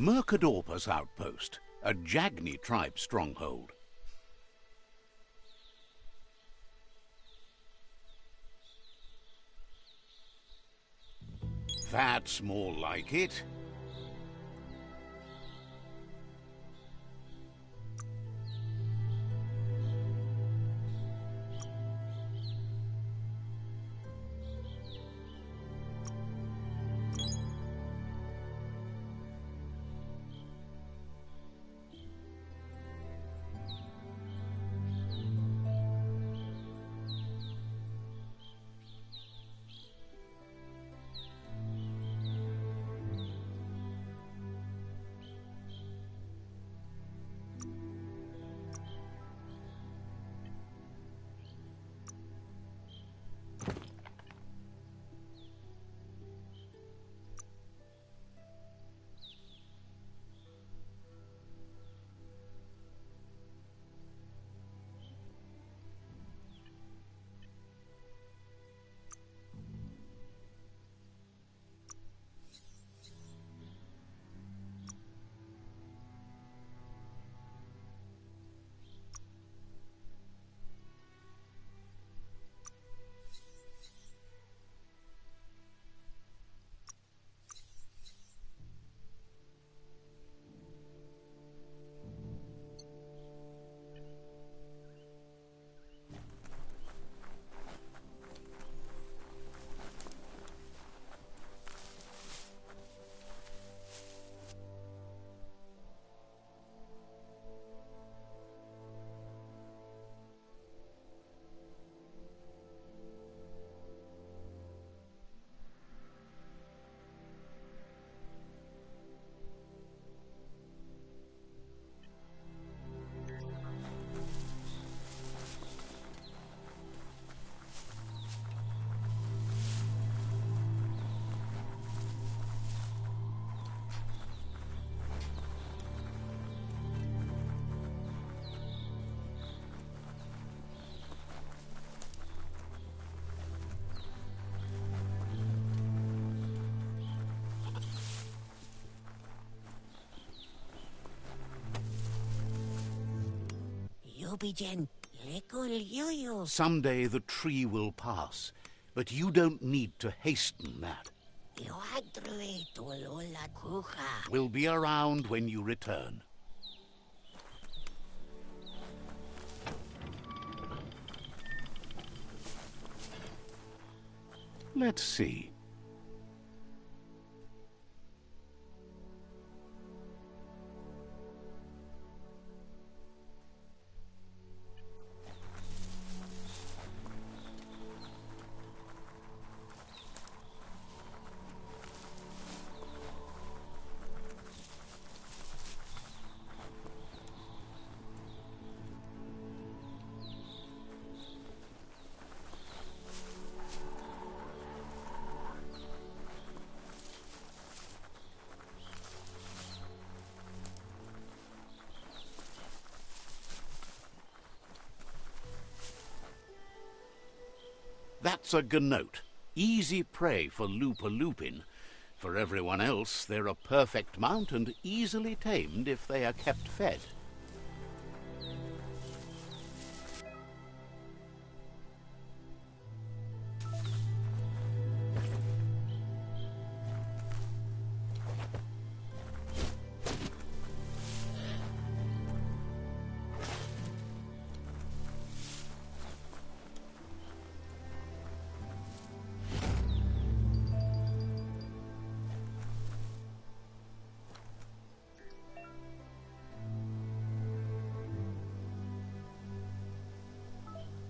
Mercadorpus Outpost, a Jagni tribe stronghold. That's more like it. Someday the tree will pass, but you don't need to hasten that. We'll be around when you return. Let's see. That's a ganote, easy prey for Lupa-Lupin. For everyone else, they're a perfect mount and easily tamed if they are kept fed.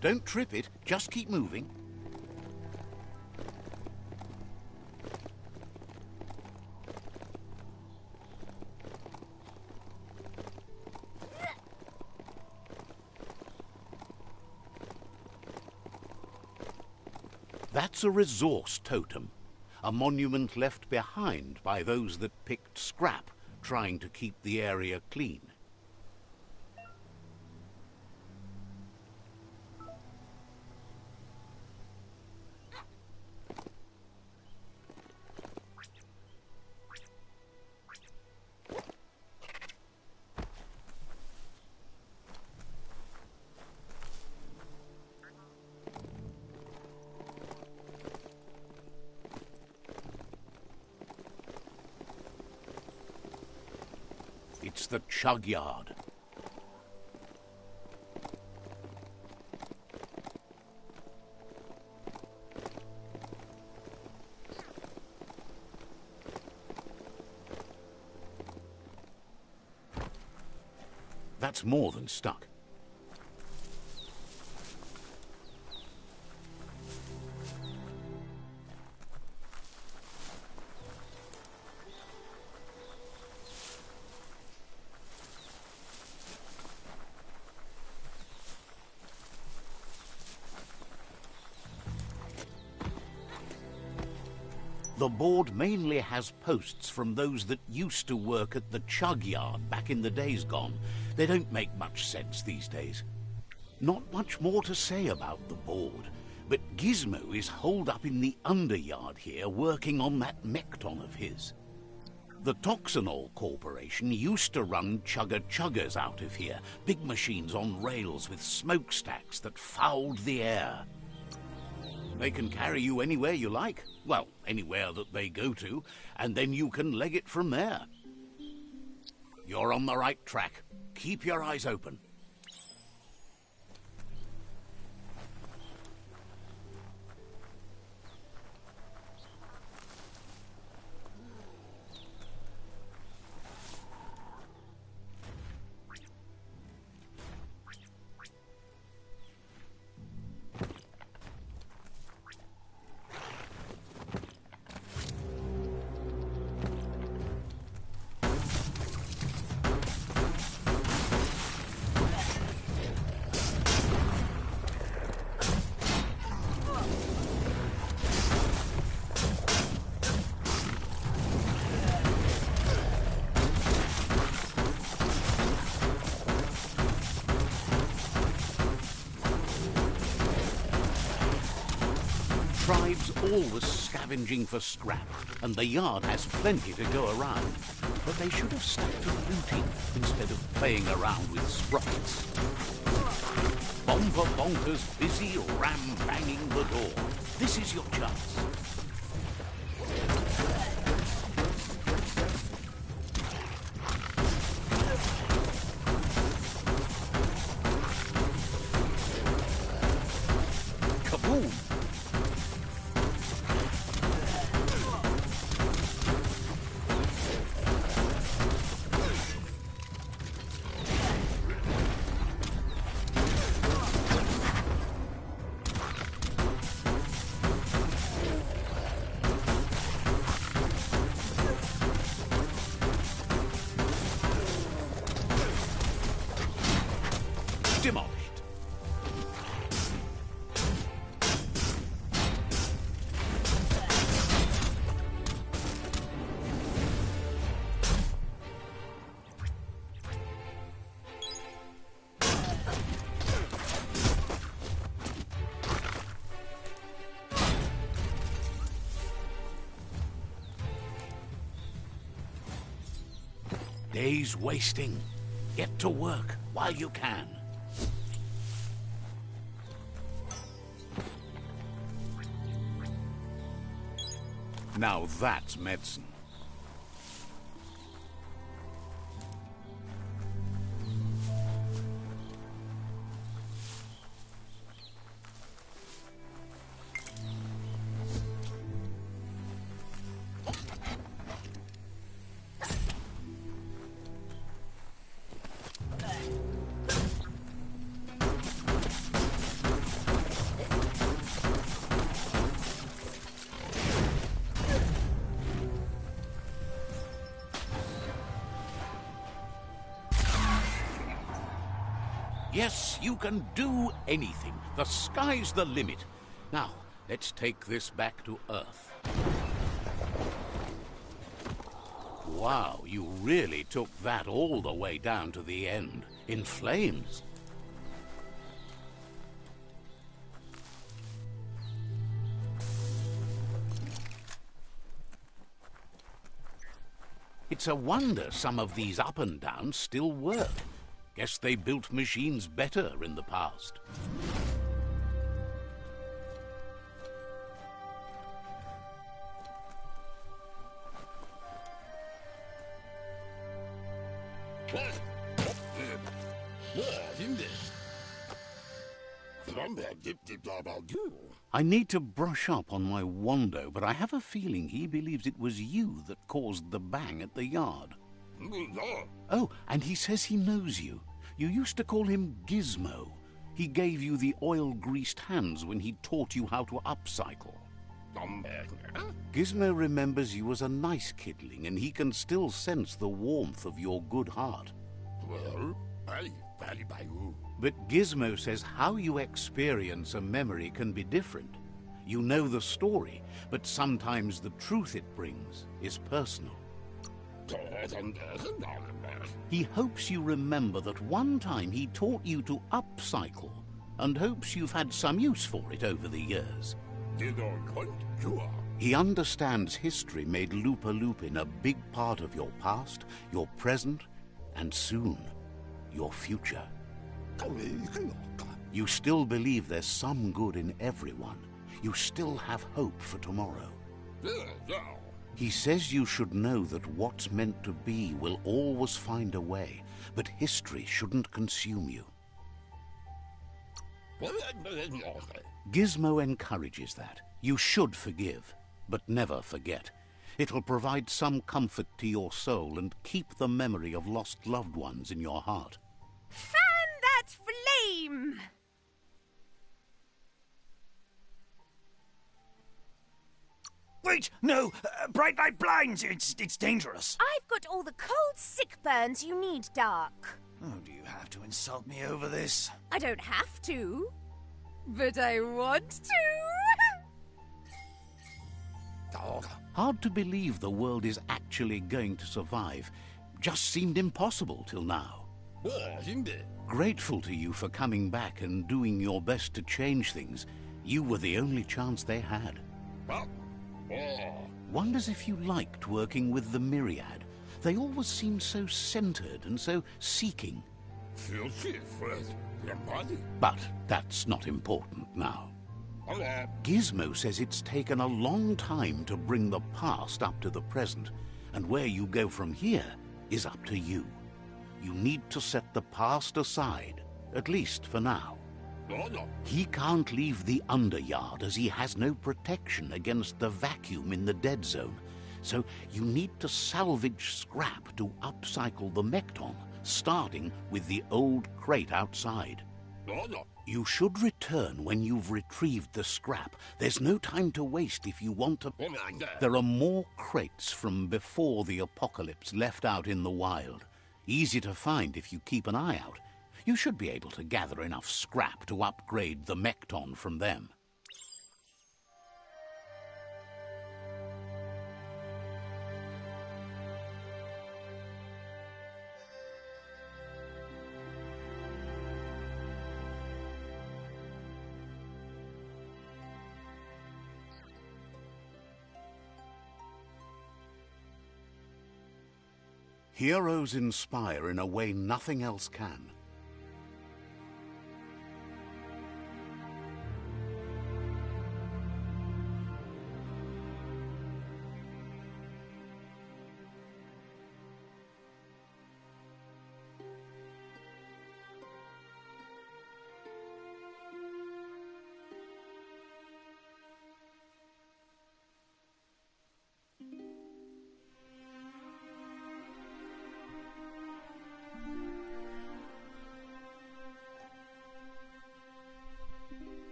Don't trip it, just keep moving. That's a resource totem, a monument left behind by those that picked scrap, trying to keep the area clean. It's the chug yard. That's more than stuck. The board mainly has posts from those that used to work at the chug yard back in the days gone. They don't make much sense these days. Not much more to say about the board, but Gizmo is holed up in the underyard here working on that Mekton of his. The Toxanol Corporation used to run chugger-chuggers out of here, big machines on rails with smokestacks that fouled the air. They can carry you anywhere you like. Well, anywhere that they go to, and then you can leg it from there. You're on the right track. Keep your eyes open. Tribe's always scavenging for scrap, and the yard has plenty to go around. But they should have stuck to looting instead of playing around with sprockets. Bomber Bonker's busy ram-banging the door. This is your chance. Kaboom! Demolished. Days wasting. Get to work while you can. Now that's medicine. Yes, you can do anything. The sky's the limit. Now, let's take this back to Earth. Wow, you really took that all the way down to the end, in flames. It's a wonder some of these up and downs still work. Guess they built machines better in the past. I need to brush up on my Wando, but I have a feeling he believes it was you that caused the bang at the yard. Oh, and he says he knows you. You used to call him Gizmo. He gave you the oil-greased hands when he taught you how to upcycle. Gizmo remembers you as a nice kidling, and he can still sense the warmth of your good heart. But Gizmo says how you experience a memory can be different. You know the story, but sometimes the truth it brings is personal. He hopes you remember that one time he taught you to upcycle, and hopes you've had some use for it over the years. He understands history made Loopa Loopin a big part of your past, your present, and soon, your future. You still believe there's some good in everyone. You still have hope for tomorrow. He says you should know that what's meant to be will always find a way, but history shouldn't consume you. Gizmo encourages that. You should forgive, but never forget. It'll provide some comfort to your soul and keep the memory of lost loved ones in your heart. Fan that flame! Wait, no! Bright light blinds! It's dangerous! I've got all the cold sick burns you need, Dark. Oh, do you have to insult me over this? I don't have to, but I want to. Hard to believe the world is actually going to survive. Just seemed impossible till now. Grateful to you for coming back and doing your best to change things. You were the only chance they had. Wonders if you liked working with the Myriad. They always seem so centered and so seeking. But that's not important now. Gizmo says it's taken a long time to bring the past up to the present, and where you go from here is up to you. You need to set the past aside, at least for now. He can't leave the Underyard as he has no protection against the vacuum in the dead zone, so you need to salvage scrap to upcycle the Mekton, starting with the old crate outside. You should return when you've retrieved the scrap. There's no time to waste if you want to... There are more crates from before the apocalypse left out in the wild. Easy to find if you keep an eye out. You should be able to gather enough scrap to upgrade the Mekton from them. Heroes inspire in a way nothing else can.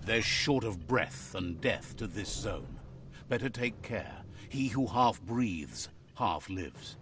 There's short of breath and death to this zone. Better take care. He who half breathes, half lives.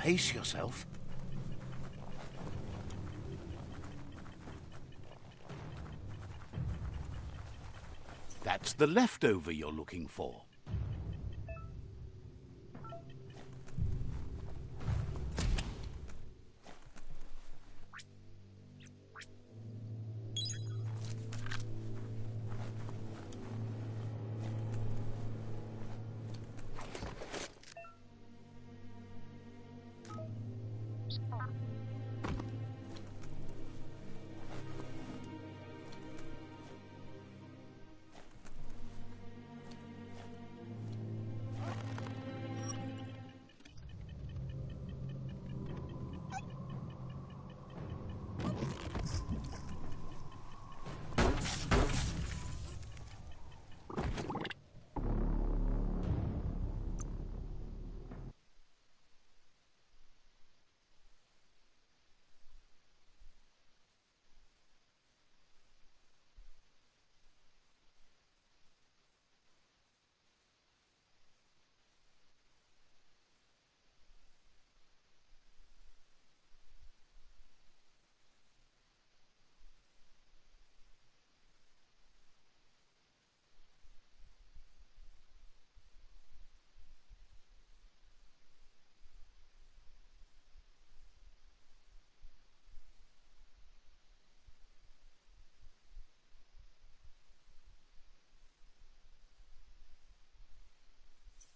Pace yourself. That's the leftover you're looking for.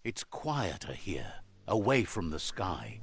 It's quieter here, away from the sky.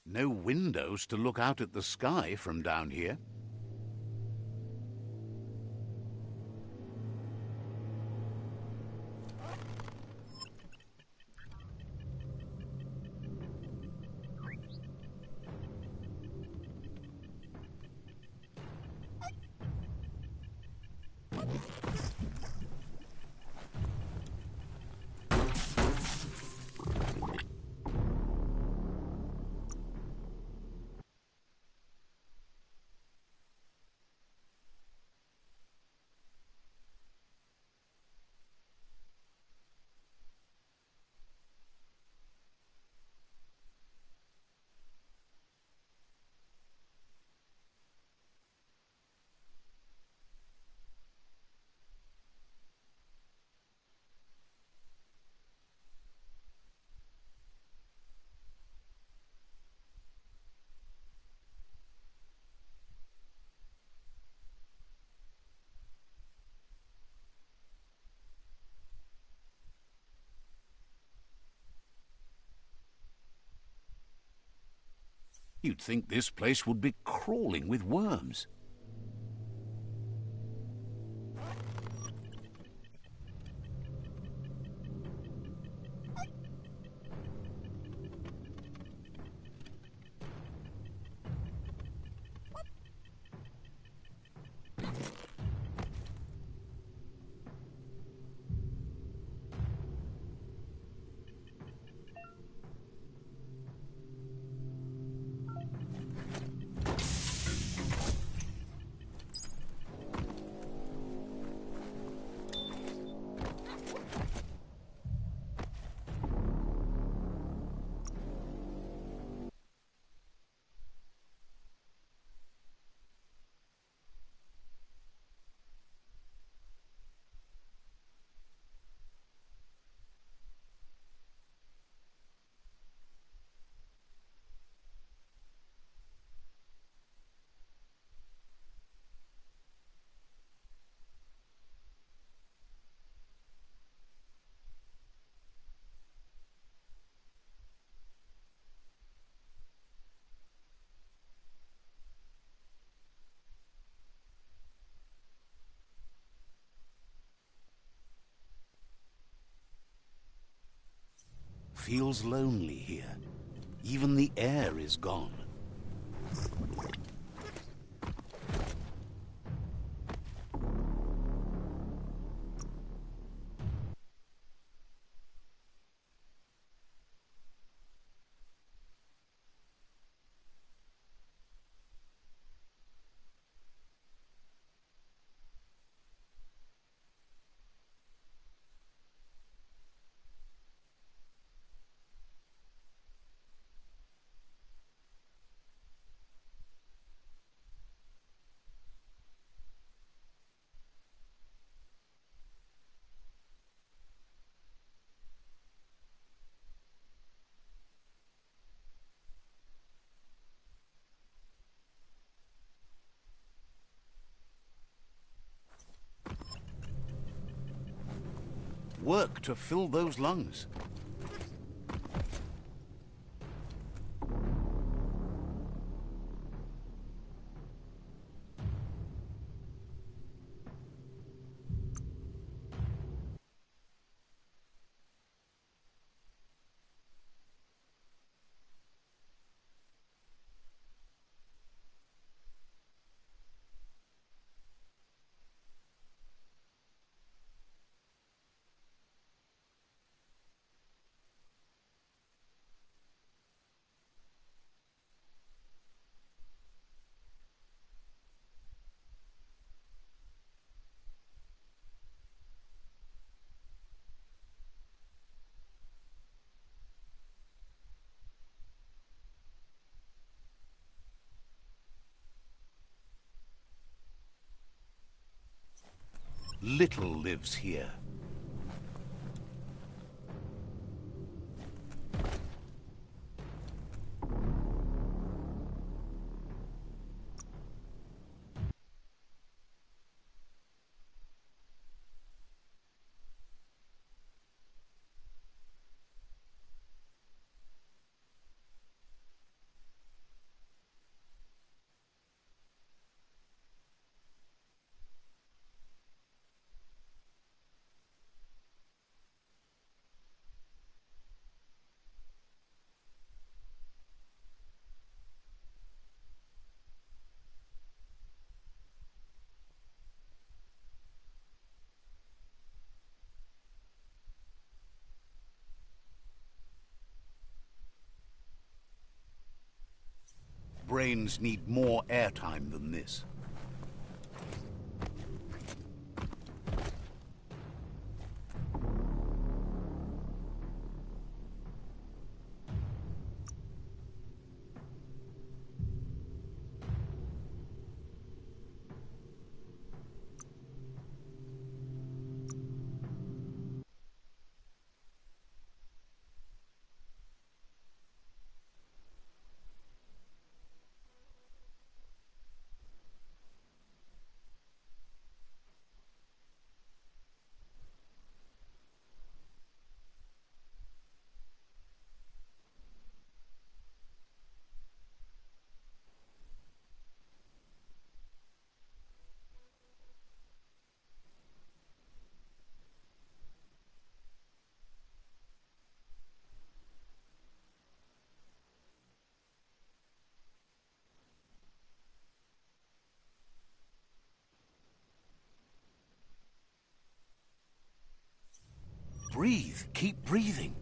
No windows to look out at the sky from down here. You'd think this place would be crawling with worms. feels lonely here. Even the air is gone. Work to fill those lungs. Little lives here. Brains need more airtime than this. Breathe. Keep breathing.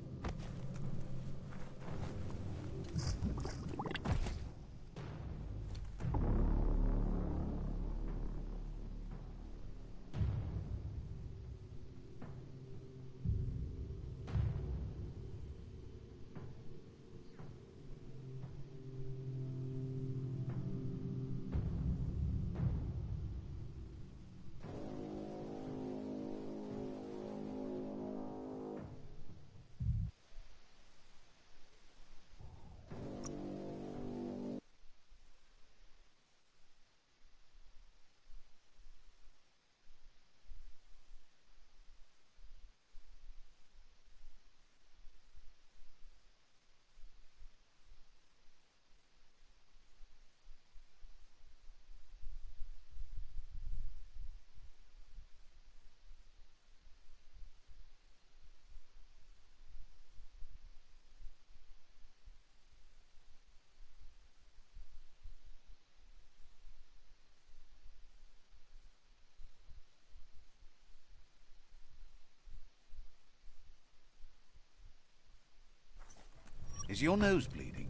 Is your nose bleeding?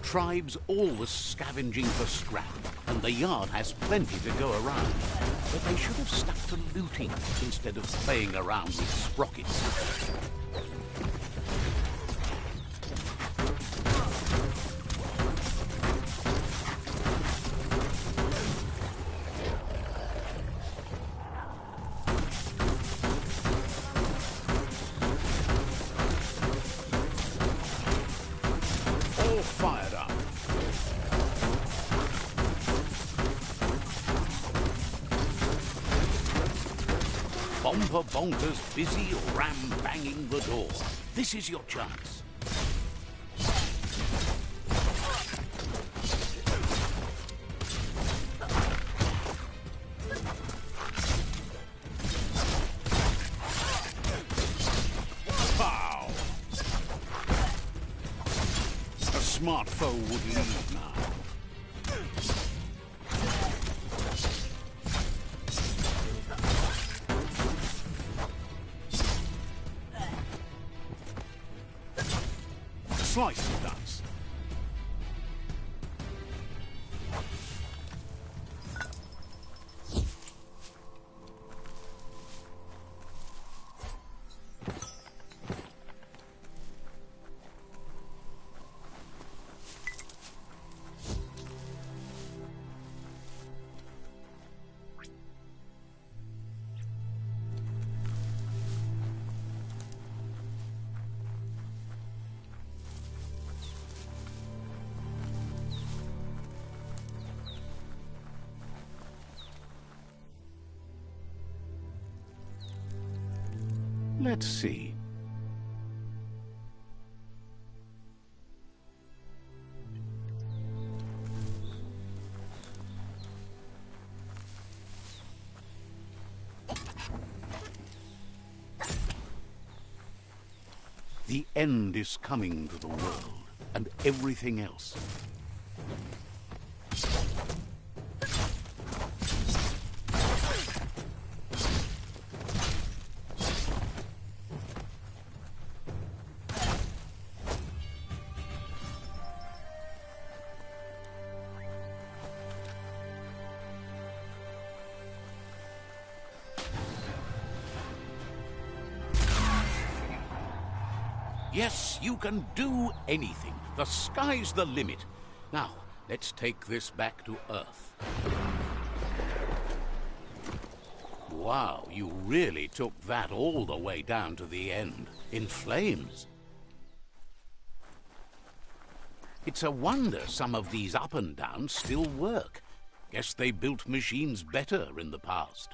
Tribes always scavenging for scrap, and the yard has plenty to go around. But they should have stuck to looting instead of playing around with sprockets. All fired up. Bomber bonkers busy ram-banging the door. This is your chance. Pow! A smart foe would leave now. Slice and dice. Let's see. The end is coming to the world, and everything else. Yes, you can do anything. The sky's the limit. Now, let's take this back to Earth. Wow, you really took that all the way down to the end, in flames. It's a wonder some of these up and downs still work. Guess they built machines better in the past.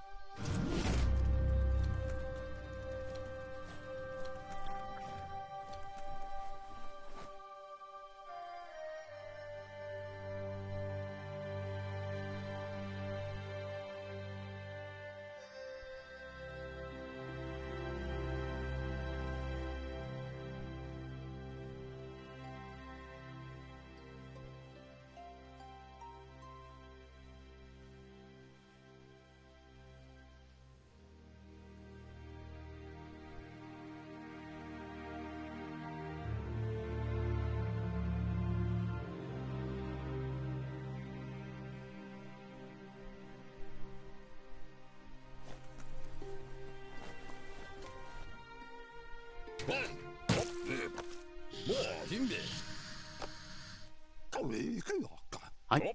I...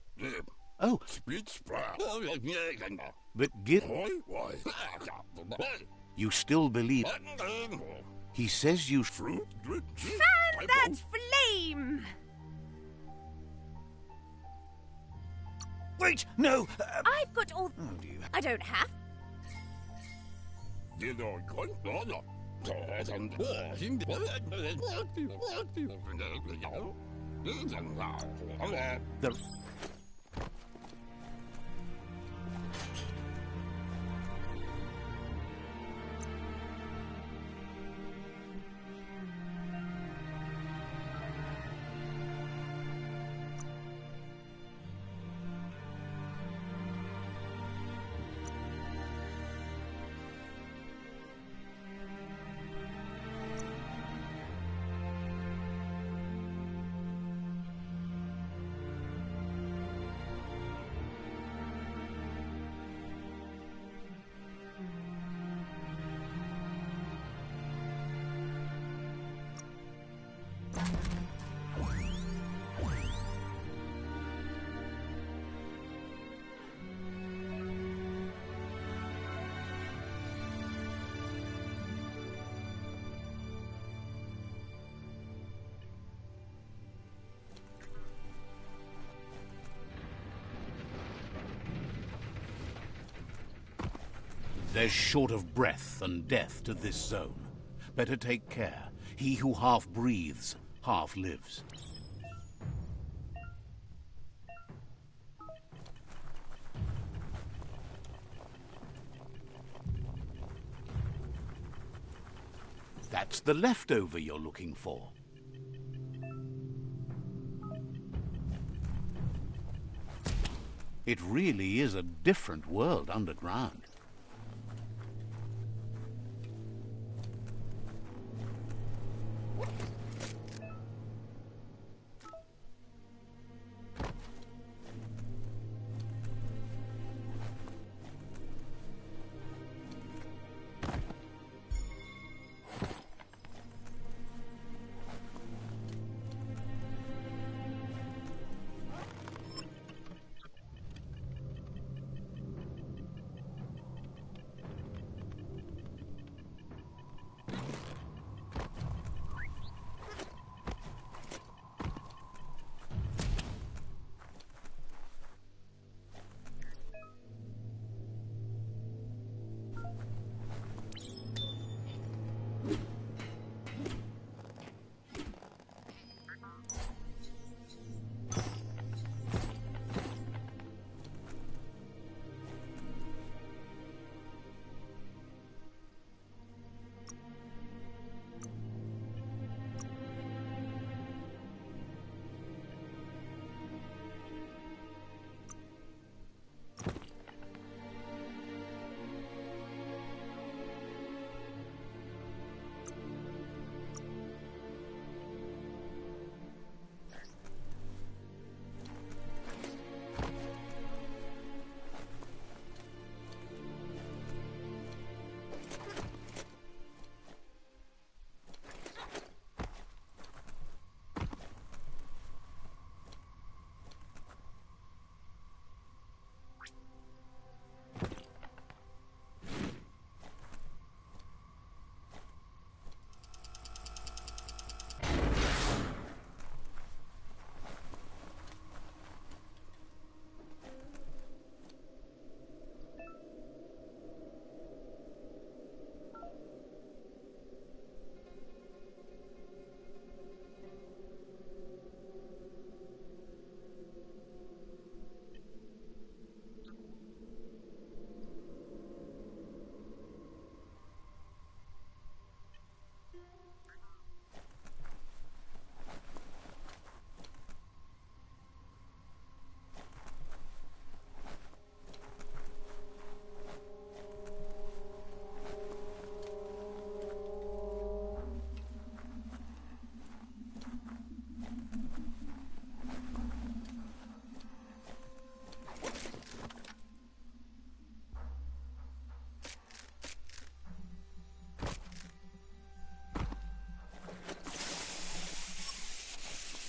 Oh, but Git... You still believe... He says you... Fan that flame! Wait, no! I've got all... Oh, do you... I don't have... The... There's short of breath and death to this zone. Better take care. He who half breathes, half lives. That's the leftover you're looking for. It really is a different world underground.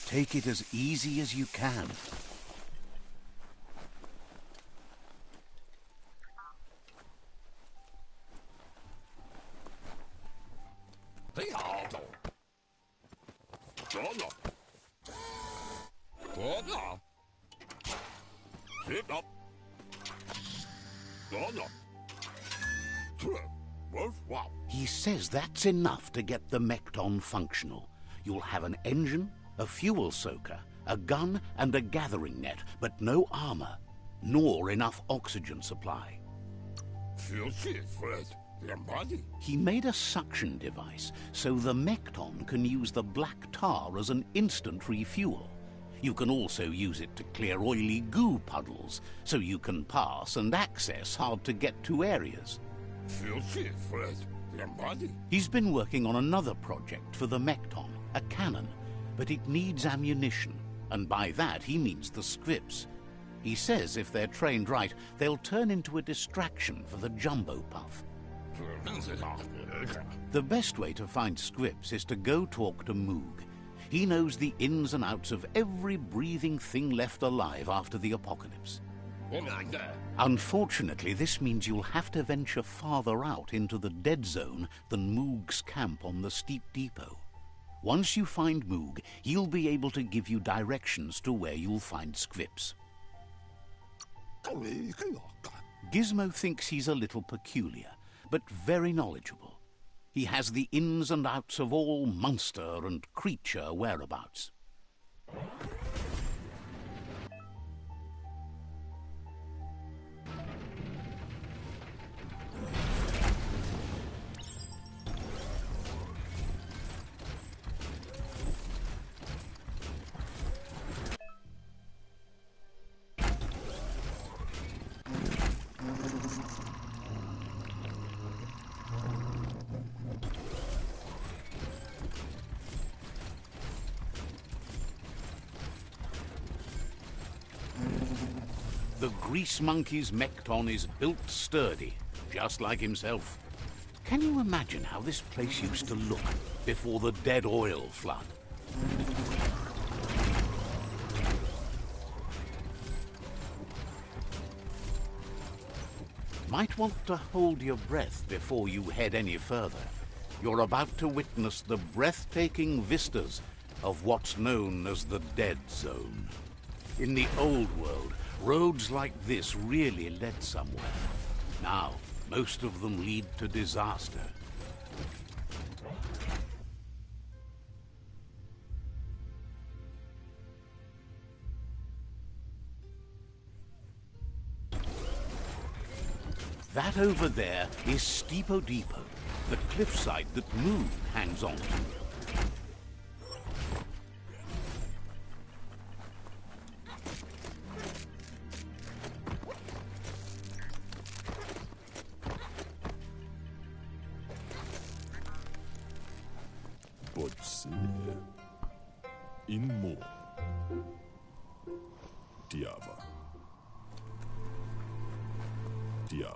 Take it as easy as you can. He says that's enough to get the Mekton functional. You'll have an engine, a fuel soaker, a gun and a gathering net, but no armor, nor enough oxygen supply. He made a suction device so the Mekton can use the black tar as an instant refuel. You can also use it to clear oily goo puddles, so you can pass and access hard-to-get-to areas. He's been working on another project for the Mekton, a cannon, but it needs ammunition, and by that he means the scripts. He says if they're trained right, they'll turn into a distraction for the Jumbo Puff. The best way to find scripts is to go talk to Moog. He knows the ins and outs of every breathing thing left alive after the apocalypse. Unfortunately, this means you'll have to venture farther out into the dead zone than Moog's camp on the steep depot. Once you find Moog, he'll be able to give you directions to where you'll find scripts. Gizmo thinks he's a little peculiar, but very knowledgeable. He has the ins and outs of all monster and creature whereabouts. The Grease Monkey's Mekton is built sturdy, just like himself. Can you imagine how this place used to look before the dead oil flood? Might want to hold your breath before you head any further. You're about to witness the breathtaking vistas of what's known as the Dead Zone. In the old world, roads like this really led somewhere. Now, most of them lead to disaster. That over there is Steepo Depot, the cliffside that Moog hangs on to.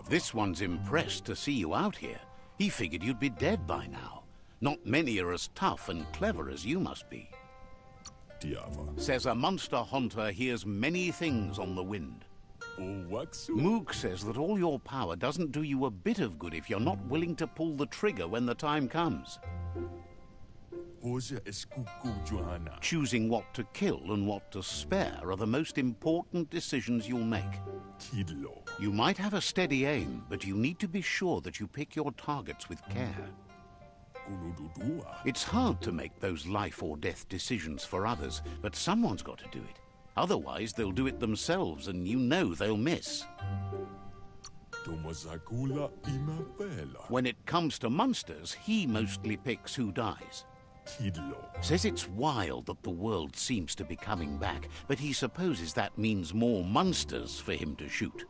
This one's impressed to see you out here. He figured you'd be dead by now. Not many are as tough and clever as you must be. Says a monster hunter hears many things on the wind. Moog says that all your power doesn't do you a bit of good if you're not willing to pull the trigger when the time comes. Choosing what to kill and what to spare are the most important decisions you'll make. You might have a steady aim, but you need to be sure that you pick your targets with care. It's hard to make those life or death decisions for others, but someone's got to do it. Otherwise, they'll do it themselves, and you know they'll miss. When it comes to monsters, he mostly picks who dies. Says it's wild that the world seems to be coming back, but he supposes that means more monsters for him to shoot.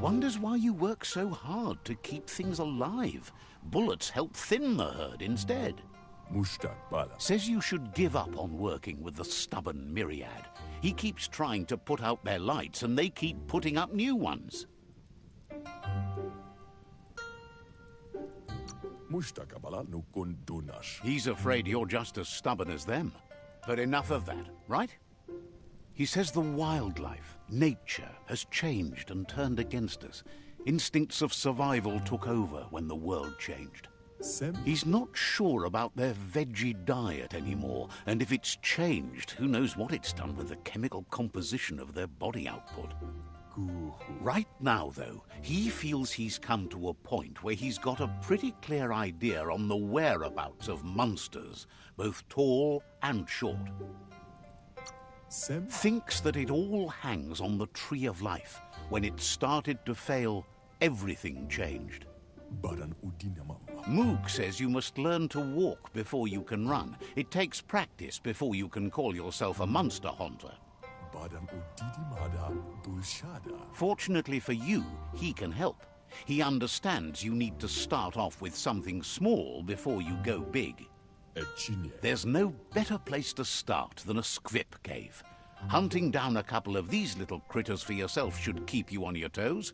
Wonders why you work so hard to keep things alive. Bullets help thin the herd instead. Says you should give up on working with the stubborn myriad. He keeps trying to put out their lights and they keep putting up new ones. He's afraid you're just as stubborn as them. But enough of that, right? He says the wildlife, nature, has changed and turned against us. Instincts of survival took over when the world changed. He's not sure about their veggie diet anymore, and if it's changed, who knows what it's done with the chemical composition of their body output. Right now, though, he feels he's come to a point where he's got a pretty clear idea on the whereabouts of monsters, both tall and short. Thinks that it all hangs on the tree of life. When it started to fail, everything changed. Moog says you must learn to walk before you can run. It takes practice before you can call yourself a monster hunter. Fortunately for you, he can help. He understands you need to start off with something small before you go big. There's no better place to start than a scrip cave. Hunting down a couple of these little critters for yourself should keep you on your toes.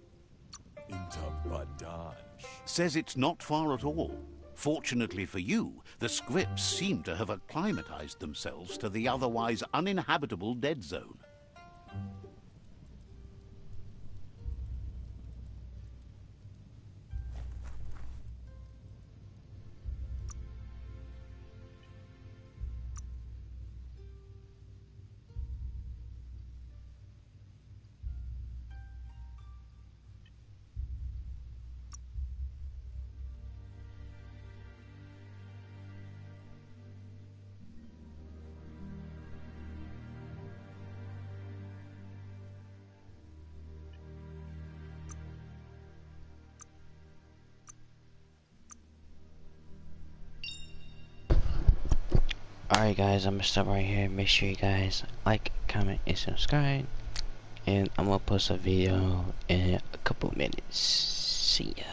Says it's not far at all. Fortunately for you, the scrips seem to have acclimatized themselves to the otherwise uninhabitable dead zone. Alright guys, I'm gonna stop right here. Make sure you guys like, comment, and subscribe. And I'm gonna post a video in a couple minutes. See ya.